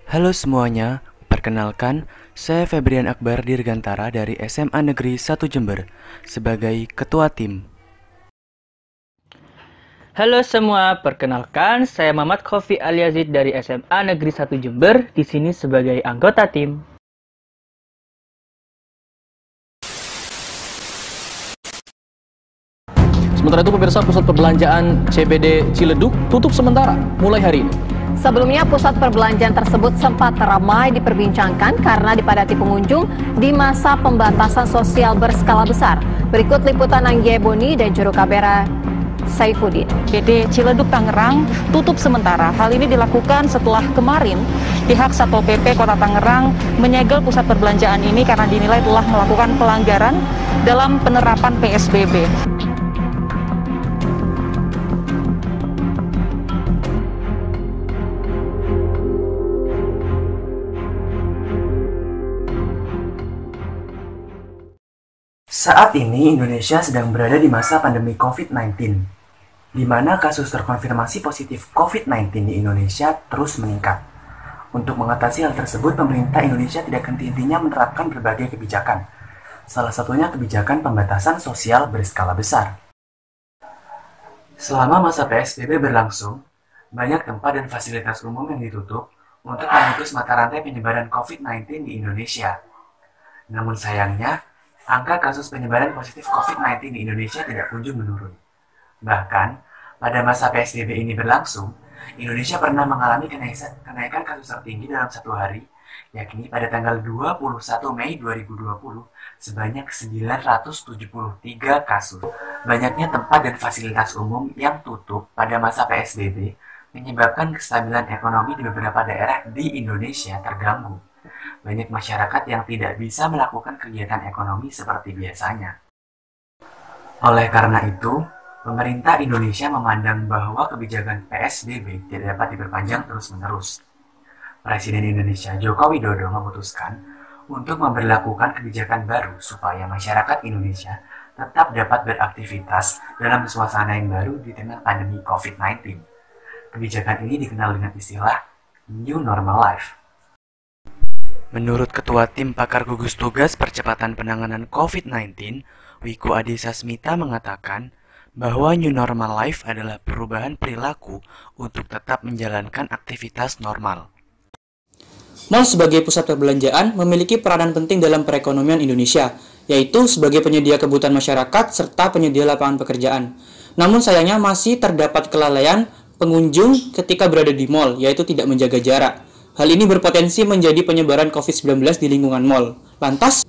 Halo semuanya, perkenalkan, saya Febrian Akbar Dirgantara dari SMA Negeri 1 Jember sebagai Ketua Tim. Halo semua, perkenalkan, saya Muhammad Khofi Aliazid dari SMA Negeri 1 Jember, di sini sebagai anggota tim. Sementara itu pemirsa, pusat perbelanjaan CBD Ciledug tutup sementara mulai hari ini. Sebelumnya, pusat perbelanjaan tersebut sempat ramai diperbincangkan karena dipadati pengunjung di masa pembatasan sosial berskala besar. Berikut liputan Anggia Boni dan juru kamera Saifuddin. CBD Ciledug Tangerang tutup sementara. Hal ini dilakukan setelah kemarin pihak Satpol PP Kota Tangerang menyegel pusat perbelanjaan ini karena dinilai telah melakukan pelanggaran dalam penerapan PSBB. Saat ini Indonesia sedang berada di masa pandemi COVID-19, di mana kasus terkonfirmasi positif COVID-19 di Indonesia terus meningkat. Untuk mengatasi hal tersebut, pemerintah Indonesia tidak henti-hentinya menerapkan berbagai kebijakan. Salah satunya kebijakan pembatasan sosial berskala besar. Selama masa PSBB berlangsung, banyak tempat dan fasilitas umum yang ditutup untuk memutus mata rantai penyebaran COVID-19 di Indonesia. Namun sayangnya, angka kasus penyebaran positif COVID-19 di Indonesia tidak kunjung menurun. Bahkan, pada masa PSBB ini berlangsung, Indonesia pernah mengalami kenaikan kasus tertinggi dalam satu hari, yakni pada tanggal 21 Mei 2020, sebanyak 973 kasus. Banyaknya tempat dan fasilitas umum yang tutup pada masa PSBB menyebabkan kestabilan ekonomi di beberapa daerah di Indonesia terganggu. Banyak masyarakat yang tidak bisa melakukan kegiatan ekonomi seperti biasanya. Oleh karena itu, pemerintah Indonesia memandang bahwa kebijakan PSBB tidak dapat diperpanjang terus-menerus. Presiden Indonesia Joko Widodo memutuskan untuk memberlakukan kebijakan baru supaya masyarakat Indonesia tetap dapat beraktivitas dalam suasana yang baru di tengah pandemi COVID-19. Kebijakan ini dikenal dengan istilah New Normal Life. Menurut Ketua Tim Pakar Gugus Tugas Percepatan Penanganan COVID-19, Wiku Adhisa Smita mengatakan bahwa New Normal Life adalah perubahan perilaku untuk tetap menjalankan aktivitas normal. Mal sebagai pusat perbelanjaan memiliki peranan penting dalam perekonomian Indonesia, yaitu sebagai penyedia kebutuhan masyarakat serta penyedia lapangan pekerjaan. Namun sayangnya masih terdapat kelalaian pengunjung ketika berada di mal, yaitu tidak menjaga jarak. Hal ini berpotensi menjadi penyebaran COVID-19 di lingkungan mal. Lantas,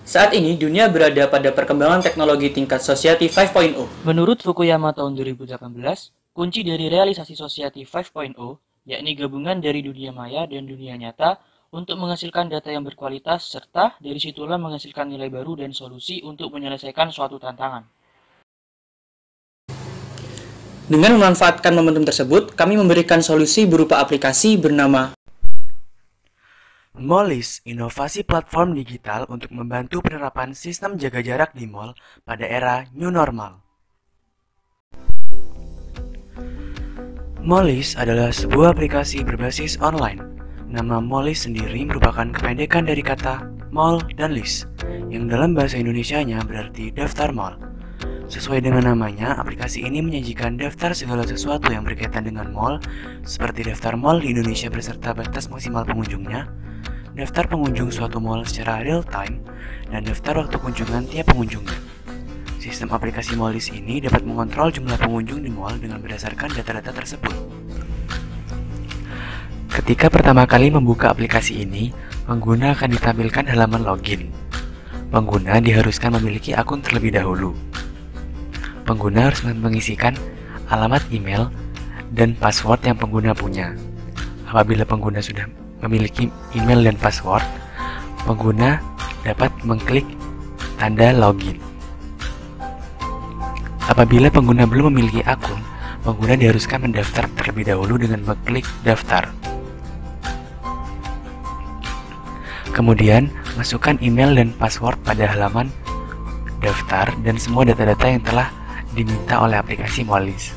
saat ini dunia berada pada perkembangan teknologi tingkat Society 5.0. Menurut Fukuyama tahun 2018, kunci dari realisasi Society 5.0 yakni gabungan dari dunia maya dan dunia nyata untuk menghasilkan data yang berkualitas serta dari situlah menghasilkan nilai baru dan solusi untuk menyelesaikan suatu tantangan. Dengan memanfaatkan momentum tersebut, kami memberikan solusi berupa aplikasi bernama Mollis, inovasi platform digital untuk membantu penerapan sistem jaga jarak di mal pada era New Normal. Mollis adalah sebuah aplikasi berbasis online. Nama Mollis sendiri merupakan kependekan dari kata mall dan list, yang dalam bahasa Indonesianya berarti daftar mal. Sesuai dengan namanya, aplikasi ini menyajikan daftar segala sesuatu yang berkaitan dengan mall, seperti daftar mall di Indonesia beserta batas maksimal pengunjungnya, daftar pengunjung suatu mall secara real time, dan daftar waktu kunjungan tiap pengunjungnya. Sistem aplikasi Mollis ini dapat mengontrol jumlah pengunjung di mall dengan berdasarkan data-data tersebut. Ketika pertama kali membuka aplikasi ini, pengguna akan ditampilkan halaman login. Pengguna diharuskan memiliki akun terlebih dahulu. Pengguna harus mengisikan alamat email dan password yang pengguna punya. Apabila pengguna sudah memiliki email dan password, pengguna dapat mengklik tanda login. Apabila pengguna belum memiliki akun, pengguna diharuskan mendaftar terlebih dahulu dengan mengklik daftar. Kemudian, masukkan email dan password pada halaman daftar dan semua data-data yang telah diminta oleh aplikasi Molis.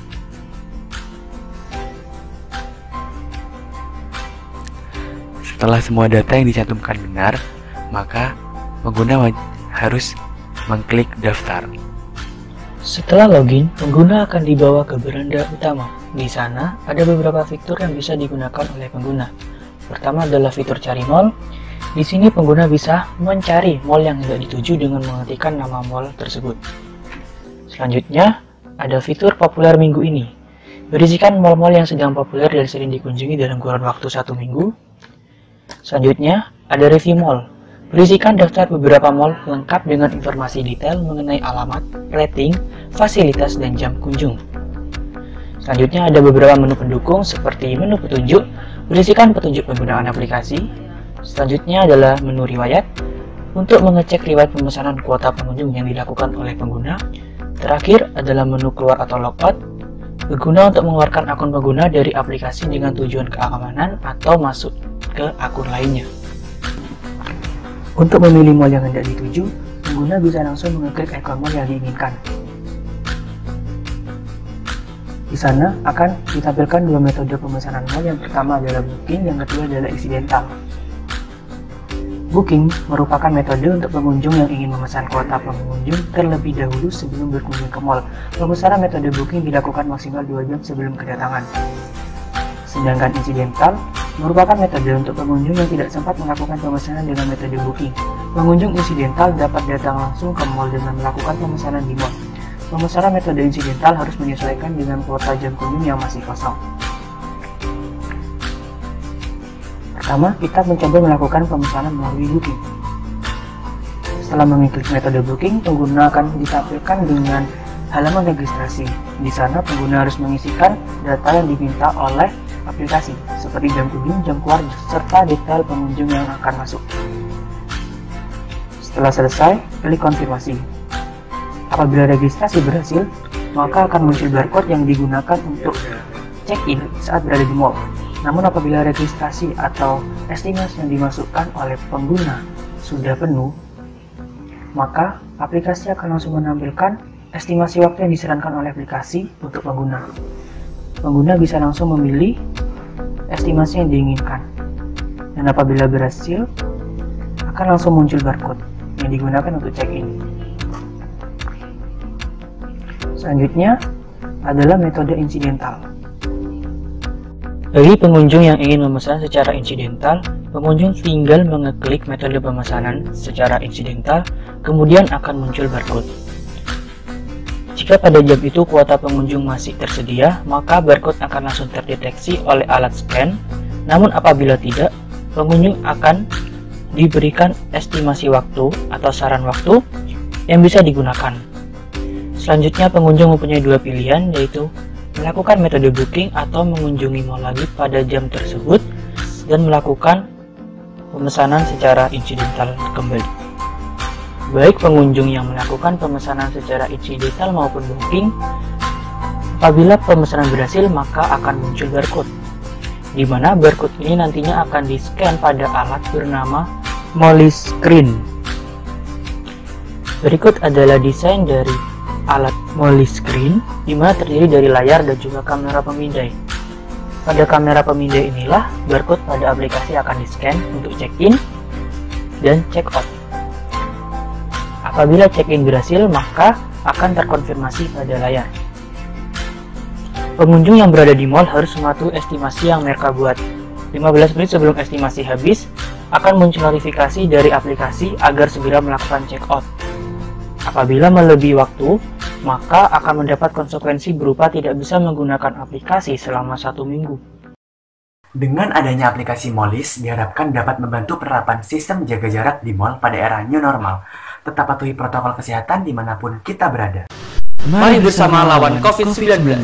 Setelah semua data yang dicantumkan benar, maka pengguna harus mengklik daftar. Setelah login, pengguna akan dibawa ke beranda utama. Di sana, ada beberapa fitur yang bisa digunakan oleh pengguna. Pertama adalah fitur cari mall. Di sini pengguna bisa mencari mall yang hendak dituju dengan mengetikkan nama mall tersebut. Selanjutnya, ada fitur populer minggu ini. Berisikan mall-mall yang sedang populer dan sering dikunjungi dalam kurun waktu 1 minggu. Selanjutnya, ada review mall. Berisikan daftar beberapa mall lengkap dengan informasi detail mengenai alamat, rating, fasilitas, dan jam kunjung. Selanjutnya ada beberapa menu pendukung seperti menu petunjuk, berisikan petunjuk penggunaan aplikasi. Selanjutnya adalah menu riwayat, untuk mengecek riwayat pemesanan kuota pengunjung yang dilakukan oleh pengguna. Terakhir adalah menu keluar atau logout, berguna untuk mengeluarkan akun pengguna dari aplikasi dengan tujuan keamanan atau masuk ke akun lainnya. Untuk memilih mall yang hendak dituju, pengguna bisa langsung mengeklik ikon mall yang diinginkan. Di sana akan ditampilkan 2 metode pemesanan mall. Yang pertama adalah booking, yang kedua adalah incidental. Booking merupakan metode untuk pengunjung yang ingin memesan kuota pengunjung terlebih dahulu sebelum berkunjung ke mall. Pemesanan metode booking dilakukan maksimal 2 jam sebelum kedatangan. Sedangkan incidental merupakan metode untuk pengunjung yang tidak sempat melakukan pemesanan dengan metode booking. Pengunjung insidental dapat datang langsung ke mall dengan melakukan pemesanan di mall. Pemesanan metode insidental harus menyesuaikan dengan kuota jam kunjung yang masih kosong. Pertama, kita mencoba melakukan pemesanan melalui booking. Setelah mengklik metode booking, pengguna akan ditampilkan dengan halaman registrasi. Di sana, pengguna harus mengisikan data yang diminta oleh aplikasi, seperti jam kunjung, jam keluar, serta detail pengunjung yang akan masuk. Setelah selesai, klik konfirmasi. Apabila registrasi berhasil, maka akan muncul barcode yang digunakan untuk check-in saat berada di mall. Namun apabila registrasi atau estimasi yang dimasukkan oleh pengguna sudah penuh, maka aplikasi akan langsung menampilkan estimasi waktu yang disarankan oleh aplikasi untuk pengguna. Pengguna bisa langsung memilih estimasi yang diinginkan. Dan apabila berhasil, akan langsung muncul barcode yang digunakan untuk check-in. Selanjutnya adalah metode insidental. Bagi pengunjung yang ingin memesan secara insidental, pengunjung tinggal mengeklik metode pemesanan secara insidental, kemudian akan muncul barcode. Jika pada jam itu kuota pengunjung masih tersedia, maka barcode akan langsung terdeteksi oleh alat scan. Namun apabila tidak, pengunjung akan diberikan estimasi waktu atau saran waktu yang bisa digunakan. Selanjutnya pengunjung mempunyai 2 pilihan, yaitu melakukan metode booking atau mengunjungi mall lagi pada jam tersebut dan melakukan pemesanan secara insidental kembali. Baik pengunjung yang melakukan pemesanan secara incidental maupun booking, apabila pemesanan berhasil maka akan muncul barcode, di mana barcode ini nantinya akan di-scan pada alat bernama Molis Screen. Berikut adalah desain dari alat Molis Screen, di mana terdiri dari layar dan juga kamera pemindai. Pada kamera pemindai inilah barcode pada aplikasi akan di-scan untuk check-in dan check-out. Apabila check-in berhasil, maka akan terkonfirmasi pada layar. Pengunjung yang berada di mall harus mematuhi estimasi yang mereka buat. 15 menit sebelum estimasi habis, akan muncul notifikasi dari aplikasi agar segera melakukan check-out. Apabila melebihi waktu, maka akan mendapat konsekuensi berupa tidak bisa menggunakan aplikasi selama 1 minggu. Dengan adanya aplikasi Molis, diharapkan dapat membantu penerapan sistem jaga jarak di mall pada era new normal. Tetap patuhi protokol kesehatan dimanapun kita berada. Mari bersama lawan COVID-19.